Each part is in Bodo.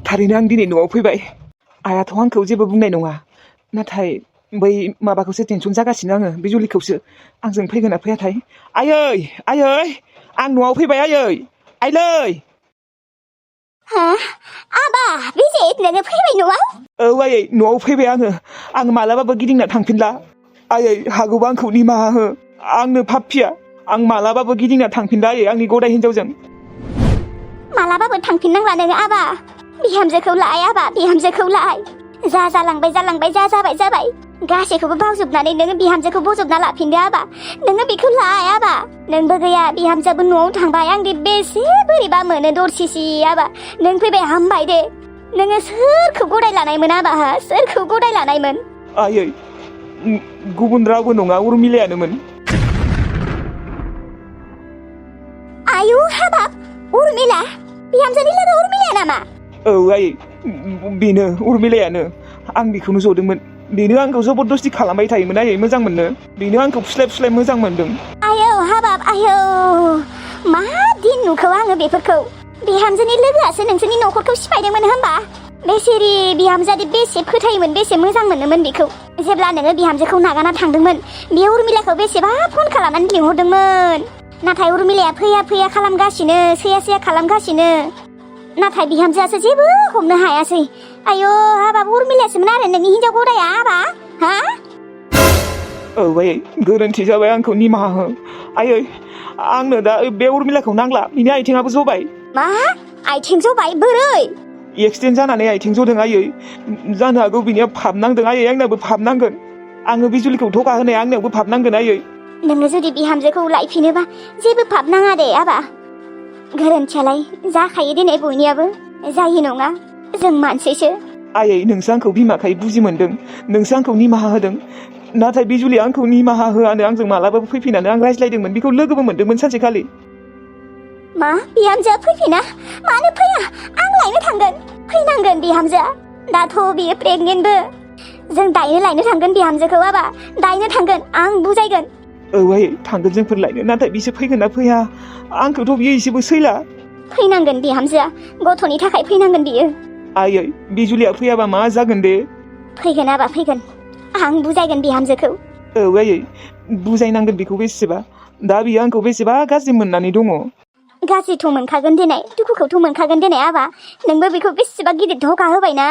थारैनो आं दिनै न'आव फैबाय आयाथ' आंखौ जेबो बुंनाय नङा नाथाय बै माबाखौसो टेनसन जागासिनो आङो बे जुलिखौसो आंजों फैगोन ना फैयाथाय आयै आं न'आव फैबाय आइलै हा आबा बिजित नोङो फैबाय न'आव औ आयै न'आव फैबाय आं मालाबाबो गिदिंना थांफिनला आयै हागौबा आंखौ निमाहा हो आंनो पाप्पिया आं मालाबाबो गिदिंना थांफिनला आयै आंनि गदाय हिनजावजों मालाबाबो थांफिननांला नोङो आबा बिहामजोखौ लाय आबा बिहामजोखौ लाय जा जालांबाय जा जाबाय गासैखौबो बावजोबनानै नोङो बिहामजोखौ बजबना लाफिनदो आबा नोङो बेखौ लाय आबा नोंबो गैया बिहामजोआबो न'आव थांबाय आं दे बेसे बोरैबा मोनो दरसिसि आबा नों फैबाय हामबाय दे नोङो सोरखौ गदाय लानायमोन आबा हा सोरखौ गदाय लानायमोन आयै गुबुन रावबो नङा उर्मिलायानोमोन आयु हाबाब उर्मिला बिहामजोनि लोगो उर्मिलाया नामा औ आयै बेनो उर्मिलायानो आं बेखौनो जदोंमोन बेनो आंखौ जबरदस्ति खालामबाय थायोमोन आयै मोजां मोननो बेनो आंखौ फुस्लाय मोजां मोनदों आयौ हाबाब आयौ मा दिन नुखौ आङो बेफोरखौ बिहामजोनि लोगोआसो नोंसोरनि न'खरखौ सिफायदोंमोन होमबा बेसेरि बिहामजोआदि बेसे फोथायोमोन बेसे मोजां मोनोमोन बेखौ जेब्ला नोङो बिहामजोखौ नागारना थांदोंमोन बेयो उर्मिलाखौ बेसेबा फन खालामनानै लिंहरदोंमोन नाथाय उर्मिलाया फैया खालामगासिनो सैया खालामगासिनो नाथाय बिहामजोआसो जेबो हमनो हायासै आयौ हाबाब उर्मिलासोमोन आरो नोंनि हिनजाव गदाया आबा हा औ आयै गोरोन्थि जाबाय आंखौ निमाहा हो आयै आंनो दा बे उर्मिलाखौ नांला बिनि आथिङाबो जबाय मा आथिं जबाय बोरै एक्सिडेन्ट जानानै आथिं जदों आयै जानो हागौ बिनिया फाब नांदों आयै आंनाबो फाब नांगोन आङो बिजुलिखौ धोखा होनाया आंनावबो फाब नांगोन आयै नोङो जुदि बिहामजोखौ लायफिनोबा जेबो फाब नाङा दे आबा गोरोन्थियालाय जाखायो दिनै बयनियाबो जायो नङा जों मानसिसो आयै नोंसो आंखौ बिमाखाय बुजि मोनदों नोंसो आंखौ निमाहा होदों नाथाय बिजुलिया आंखौ निमाहा होआनो आंजों मालाबाबो फैफिनानो आं रायज्लायदोंमोन बेखौ लोगोबो मोनदोंमोन सानसेखालि मा बिहामजोआ फैफिना मानो फैया आं लायनो थांगोन फैनांगोन बिहामजोआ दाथ' बियो प्रेगनेन्टबो जों दायनो लायनो थांगोन बिहामजोखौ आबा दायनो थांगोन आं बुजायगोन औ आयै थांगोन जोंफोर लायनो नाथाय बिसोर फैगोन ना फैया आंखौथ' बियो एसेबो सैला फैनांगोन बिहामजोआ गथ'नि थाखाय फैनांगोन बियो आयै बिजुलिया फैयाबा मा जागोन दे फैगोन आबा फैगोन आं बुजायगोन बिहामजोखौ औ आयै बुजायनांगोन बेखौ बेसेबा दा बियो आंखौ बेसेबा गाज्रि मोननानै दङ गाज्रिथ' मोनखागोन दिनै दुखुखौथ' मोनखागोन दिनै आबा नोंबो बेखौ बेसेबा गिदिर धोखा होबायना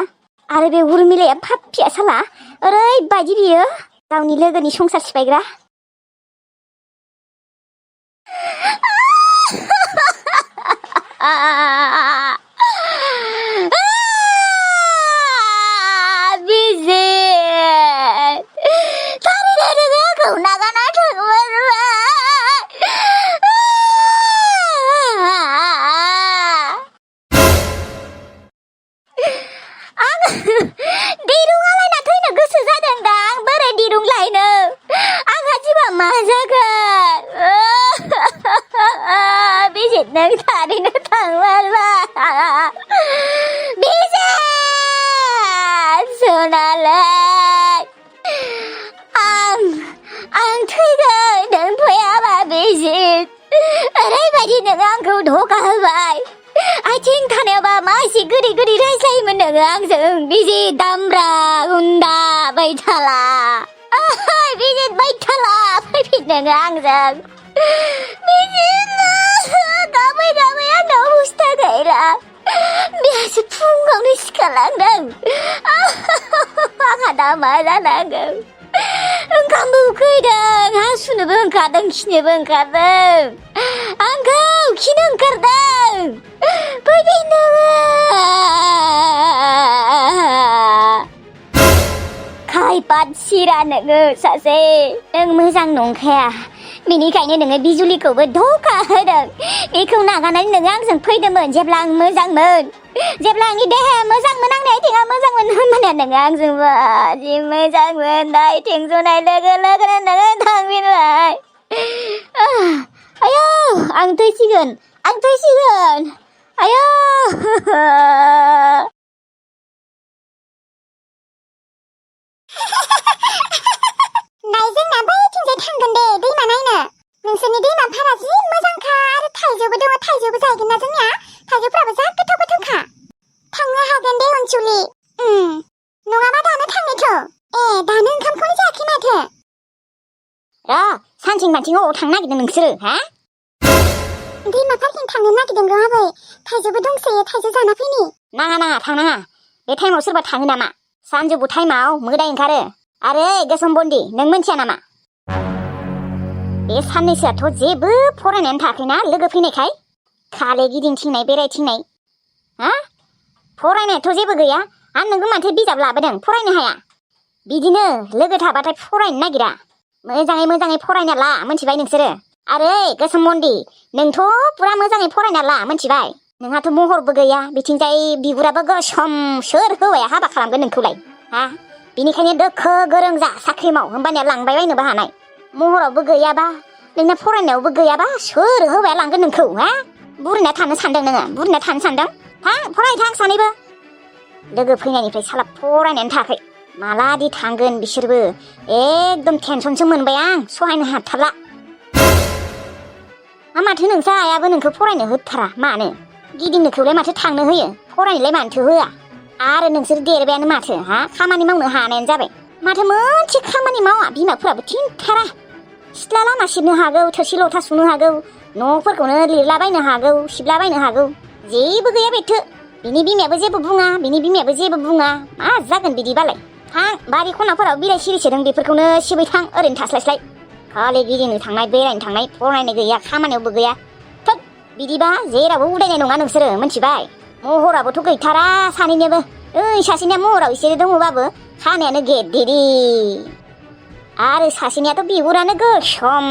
आरो बे उर्मिलाया पाप्पिया साला ओरैबायदि बियो गावनि लोगोनि संसार सिफायग्रा नों थारैनो थांमारबा सनालाय आं थैगोन नों फैयाबा बिजित ओरैबायदि नों आंखौ धोखा होबाय आथिं थानायावबा मा एसे गोदै रायज्लायोमोन नोङो आंजों बिजित दामब्रा गुन्दा बैथाला बिजित बैथाला फैफिन नोङो आंजों बिजित गाबै आंनाव हुस्था गैला बेहासो फुङावनो सिखारलांदों आंहा दा मा जानांगौ ओंखामबो उखैदों हासुनोबो ओंखारदों खिनोबो ओंखारदों आंखौ खिनो ओंखारदों फैफिन नोङो खायपात सिरा नोङो सासे नों मोजां नंखाया बेनिखायनो नोङो बिजुलिखौबो धोखा होदों बेखौ नागारनानै नोङो आंजों फैदोंमोन जेब्ला आं मोजांमोन जेब्ला आंनि देहाया मोजांमोन आंनि आथिङा मोजांमोन होनबाना नोङो आंजों बादि मोजांमोन दा आथिं जनाय लोगो लोगोनो नोङो थांफिनबाय आयौ आं थैसिगोन आयौ नाय जोंना बैथिंजाय थांगोन दे दैमा नायनो नोंसोरनि दैमा फारा जि मोजांखा आरो थाइजौबो दङ थाइजौबो जाहैगोन ना जोंनिया थाइजौफ्राबो जा गोथाव गोथावखा थांनो हागोन अनसुलि नङाबा दानो थांनोथ' दानो ओंखामखौनो जायाखै माथो सानसेनि मानसिं अबाव थांनो नागिरदों नोंसोरो हा दैमा फारथिं थांनो नागिरदों र' आबै थाइजौबो दंसोयो थाइजौ जाना फैनि नाङा थांनाङा बे टाइमाव सोरबा थाङो नामा सानजौफु टाइमाव मोदाय ओंखारो आरो गोसोम बन्दी नों मिथिया नामा बे साननैसोआथ' जेबो फरायनायानो थायाखैना लोगो फैनायखाय खालि गिदिंथिंनाय बेरायथिंनाय हा फरायनायाथ' जेबो गैया आरो नोंबो माथो बिजाब लाबोदों फरायनो हाया बिदिनो लोगो थाबाथाय फरायनो नागिरा मोजाङै फरायना ला मिथिबाय नोंसोरो आरो गोसोम बन्दी नोंथ' पुरा मोजाङै फरायना ला मिथिबाय नोंहाथ' महरबो गैया बिथिंजाय बिगुराबो गोसोम सोर हौवाया हाबा खालामगोन नोंखौलाय हा बिनिखायनो दोखो गोरों जा साख्रि माव होमबानिया लांबाय बायनोबो हानाय महरावबो गैयाबा नोंना फरायनायावबो गैयाबा सोर हौवाया लांगोन नोंखौ हा बुरिना थानो सानदों नोङो बुरिना थानो सानदों थां सानैबो लोगो फैनायनिफ्राय साला फरायनायानो थायाखै मालादि थांगोन बिसोरबो एकदम टेनसनसो मोनबाय आं सहायनो हाथारला माथो नोंसा आयाबो नोंखौ फरायनो होथारा मानो गिदिंनोखौलाय माथो थांनो होयो फरायनोलाय मानोथो होआ आरो नोंसोर देरबायानो माथो खामानि मावनो हानायानो जाबाय माथो मोनसे खामानि मावा बिमाफोराबो थिनथारा सिथ्ला लामा सिबनो हागौ थोरसि लथा सुनो हागौ न'फोरखौनो लिरलाबायनो हागौ सिबलाबायनो हागौ जेबो गैया बेथो बिनि बिमायाबो जेबो बुङा मा जागोन बिदिबालाय थां बारि खनाफोराव बिलाइ सिरिसोदों बेफोरखौनो सिबै थां ओरैनो थास्लायस्लाय खालि गिदिंनो थांनाय बेरायनो थांनाय फरायनाय गैया खामानियावबो गैया थोद बिदिबा जेरावबो उदायनाय नङा नोंसोरो मिथिबाय महराबोथ' गैथारा सानैनियाबो सासेनिया महराव एसे दङबाबो खानायानो गेदेरि आरो सासेनियाथ' बिगुरानो गोसोम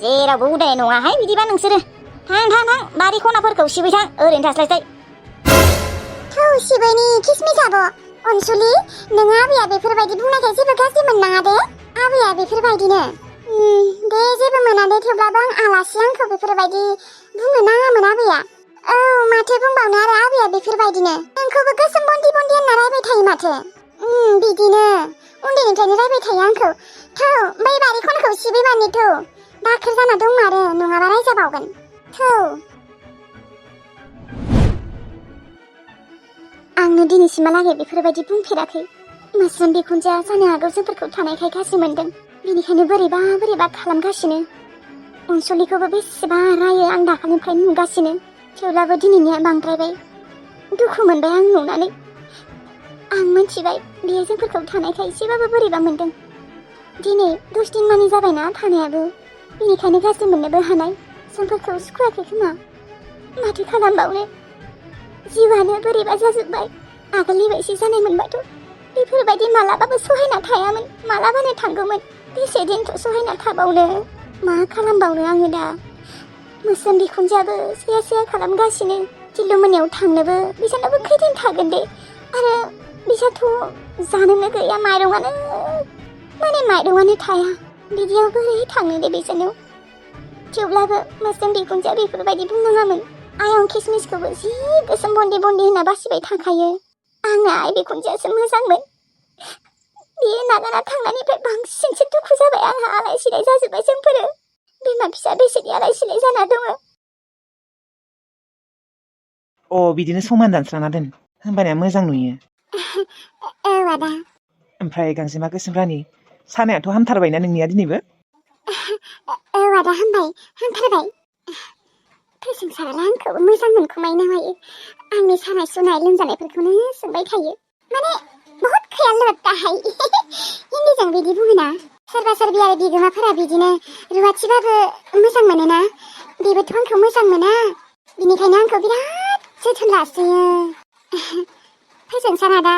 जेरावबो उदायनाय नङाहाय बिदिबा नोंसोरो थां बारि खनाफोरखौ सिबै थां ओरैनो थास्लायस्लाय थौ सिबैनि किसमिस आब' अनसुलि नोङो आबैया बेफोरबायदि बुंनायखाय जेबो गाज्रि मोननाङा दे आबैया बेफोरबायदिनो दे जेबो मोना दे थेवब्लाबो आं आलासि आंखौ बेफोरबायदि बुंनो नाङामोन आबैया औ माथो बुंबावनो आरो आबैया बेफोरबायदिनो नोंखौबो गोसोम बन्दी होनना रायबाय थायो माथो बिदिनो उन्दैनिफ्रायनो रायबाय थायो आंखौ थौ बै बारि खनाखौ सिबैबानो थौ दाखोर जाना दंमारो नङाबा रायजाबावगोन थौ आंनो दिनैसिमहालागै बेफोरबायदि बुंफेराखै मोस्रोम बिखुनजोआ जानो हागौ जोंफोरखौ थानायखाय गाज्रि मोनदों बेनिखायनो बोरैबा खालामगासिनो अनसुलिखौबो बेसेबा रायो आं दाखालिनिफ्राय नुगासिनो थेवब्लाबो दिनैनिया बांद्रायबाय दुखु मोनबाय आं नुनानै आं मिथिबाय बियो जोंफोरखौ थानायखाय एसेबाबो बोरैबा मोनदों दिनै 10 दिन मानि जाबायना थानायाबो बेनिखायनो गाज्रि मोननोबो हानाय जोंफोरखौ सुखुवाखै खोमा माथो खालामबावनो जिवानो बोरैबा जाजोब्बाय आगोलनि बायदि जानाय मोनबाथ' बेफोरबायदि मालाबाबो सहायना थायामोन मालाबानो थांगौमोन बेसे दिनथ' सहायना थाबावनो मा खालामबावनो आङो दा मोस्रोम बिखुनजोआबो सेया खालामगासिनो जिल्लु मोनायाव थांनोबो बिसोरनाबो खैदिन थागोन दे आरो बिसोरथ' जानोनो गैया माइरङानो थाया बिदियाव बोरै थांनो दे बिसोरनाव थेवब्लाबो मोस्रोम बिखुनजोआ बेफोरबायदि बुंनाङामोन आयं किसमिसखौबो जि गोसोम बन्दी होनना बासिबाय थाखायो आंना आइ बिखुनजोआसो मोजांमोन बियो नागारना थांनायनिफ्राय बांसिनसो दुखु जाबाय आंहा आलाय सिलाय जाजोब्बाय जोंफोरो बिमा फिसा बेसेनि आलाय सिलाय जाना दङ बिदिनो समान दानस्रांना दोन होमबानिया मोजां नुयो औ आदा ओमफ्राय गांजेमा गोसोम रानि सानायाथ' हामथारबायना नोंनिया दिनैबो औ आदा हामथारबाय फोजोंसाराला आंखौबो मोजां मोनखुमायो नामायो आंनि सानाय सुनाय लोमजानायफोरखौनो सोंबाय थायो माने बहुत खयाल लगता है हिन्दीजों बिदि बुङोना सोरबा सोरबि आरो बिगोमाफोरा बिदिनो रुवाथिबाबो मोजां मोनोना बेबोथ' आंखौ मोजां मोना बिनिखायनो आंखौ बिराद जोथोन लासोयो फोजोंसार आदा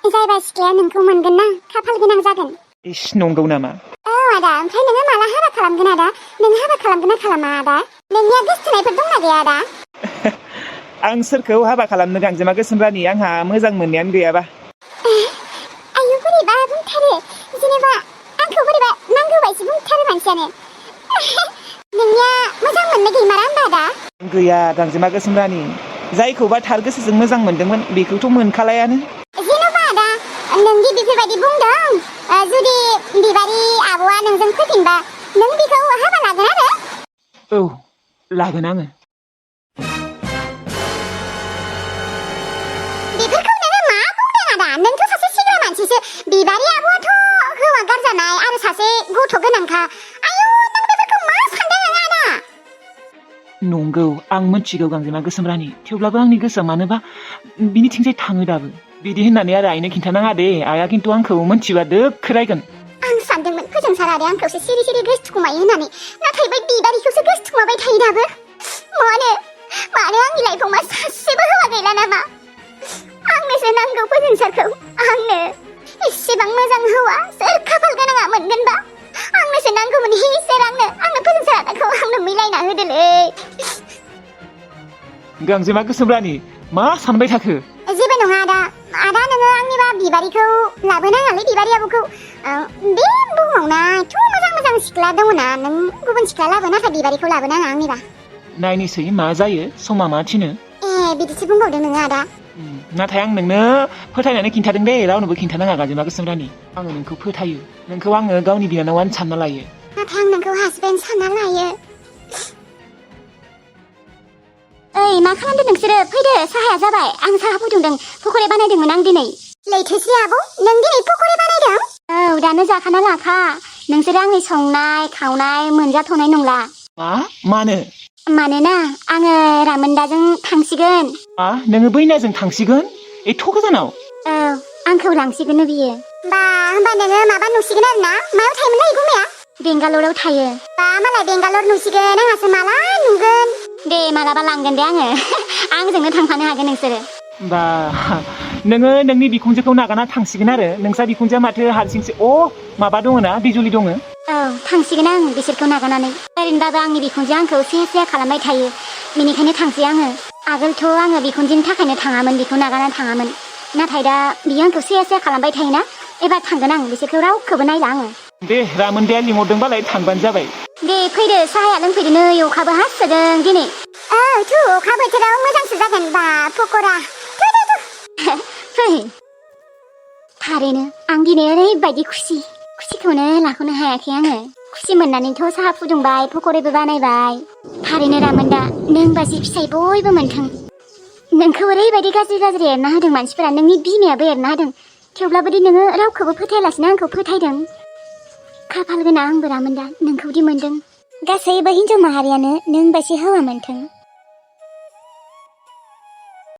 जायबा सिख्लाया नोंखौ मोनगोन ना खाफाल गोनां जागोन इस नंगौ नामा औ आदा ओमफ्राय नोङो माला हाबा खालामगोन आदा नों हाबा खालामगोन ना खालामा आदा नोंनिया गोसथोनायफोर दंना गैया आदा आं सोरखौ हाबा खालामनो गांजेमा गोसोम रानि आंहा मोजां मोननायानो गैयाबा आयु बोरैबा बुंथारो जेनेबा आंखौ बोरैबा नांगौ बायदि बुंथारो मानसियानो नोंनिया मोजां मोननो गैमारा होनबा आदा गैया गांजेमा गोसोम रानि जायखौबा थार गोसोजों मोजां मोनदोंमोन बेखौथ' मोनखालायानो जेन'बा आदा नोंदि बेफोरबायदि बुंदों जुदि बिबारि आब'आ नोंजों फैफिनबा नों बेखौ हाबा लागोन आरो औ लागोन आङो बेफोरखौ नोंथ' सासे सिग्रा मानसिसो बिबारि आब'आथ' हौवा गारजानाय आरो सासे गथ' गोनांखा आयौ नों बेफोरखौ मा सानदों आदा नंगौ आं मिथिगौ गांजेमा गोसोम रानि थेवब्लाबो आंनि गोसोआ मानोबा बिनिथिंजाय थाङो दाबो बिदि होननानै आरो आइनो खिन्थानाङा दे आइया खिन्थु आंखौ मिथिबा दोखो रायगोन आं सानदोंमोन फोजोंसार आरो आंखौसो सिरि सिरि गोसोथुमायो होननानै नाथाय बै बिबारिखौसो गोसोथुमाबाय थायो दाबो मानो आंनि लाइफआव मा सासेबो हौवा गैला नामा आंनोसो नांगौ फोजोंसारखौ आंनो एसेबां मोजां हौवा सोर खाफाल गोनाङा मोनगोनबा आंनोसो नांगौमोन इसोर आंनो फोजोंसार आदाखौ आंनो मिलायना होदोलै गांजेमा गोसोम रानि मा सानबाय थाखो जेबो नङा आदा नोङो आंनिबा बिबारिखौ लाबोनाङालै बिबारि आब'खौ बे बुहुमावना एथ' मोजां सिख्ला दङना नों गुबुन सिख्ला लाबो नाथाय बिबारिखौ लाबोनाङा आंनिबा नायनोसै मा जायो समा मा थिनो बिदिसो बुंबावदों नोङो आदा नाथाय आं नोंनो फोथायनानै खिन्थादों दे रावनोबो खिन्थानाङा गांजेमा गोसोम रानि आङो नोंखौ फोथायो नोंखौ आङो गावनि बिनानावानो सानना लायो नाथाय आं नोंखौ हासबेन्ड सानना लायो ओइ मा खालामदों नोंसोरो फैदो साहाया जाबाय आं साहा फुदुंदों पक'रि बानायदोंमोन आं दिनै लैथोसि आब' नों दिनै पक'रि बानायदों औ दानो जाखाना लाखा नोंसोरो आंनि संनाय खावनाय मोनजाथ'नाय नंला मानो मानोना आङो रामोनदाजों थांसिगोन नोङो बैनाजों थांसिगोन एथ' गोजानाव औ आंखौ लांसिगोन बियो होमबा नोङो माबा नुसिगोन आरो ना मायाव थायोमोनलाय गुमाया बेंगालराव थायो मालाय बेंगालर नुसिगोन आंहासो माला नुगोन दे मालाबा लांगोन दे आङो आंजोंनो थांफानो हागोन नोंसोरो नोङो नोंनि बिखुनजोखौ नागारना थांसिगोन आरो नोंसा बिखुनजोआ माथो हारसिंसो माबा दङ ना बिजुलि दङ औ थांसिगोन आं बिसोरखौ नागारनानै ओरैनोबाबो आंनि बिखुनजोआ आंखौ से खालामबाय थायो बेनिखायनो थांसै आङो आगोलथ' आङो बिखुनजोनि थाखायनो थाङामोन बिखौ नागारना थाङामोन नाथाय दा बियो आंखौ से खालामबाय थायोना एबार थांगोन आं बिसोरखौ रावखौबो नायला आङो दे रामोनदाया लिंहरदोंबालाय थांबानो जाबाय दे फैदो साहाया लोंफैदो नै अखाबो हासोदों दिनै अखा बोथोराव मोजांसो जागोन बा पक'रा फै थारैनो आं दिनै ओरैबायदि खुसिखौनो लाख'नो हायाखै आङो खुसि मोननानैथ' साहा फुदुंबाय पक'रिबो बानायबाय थारैनो रामोनदा नों बाजि फिसाइ बयबो मोनथों नोंखौ ओरैबायदि गाज्रि एरना होदों मानसिफोरा नोंनि बिमायाबो एरना होदों थेवब्लाबो दि नोङो रावखौबो फोथायालासिनो आंखौ फोथायदों खाफाल गोनां आंबो रामोनदा नोंखौदि मोनदों गासैबो हिनजाव माहारियानो नों बायदि हौवा मोनथों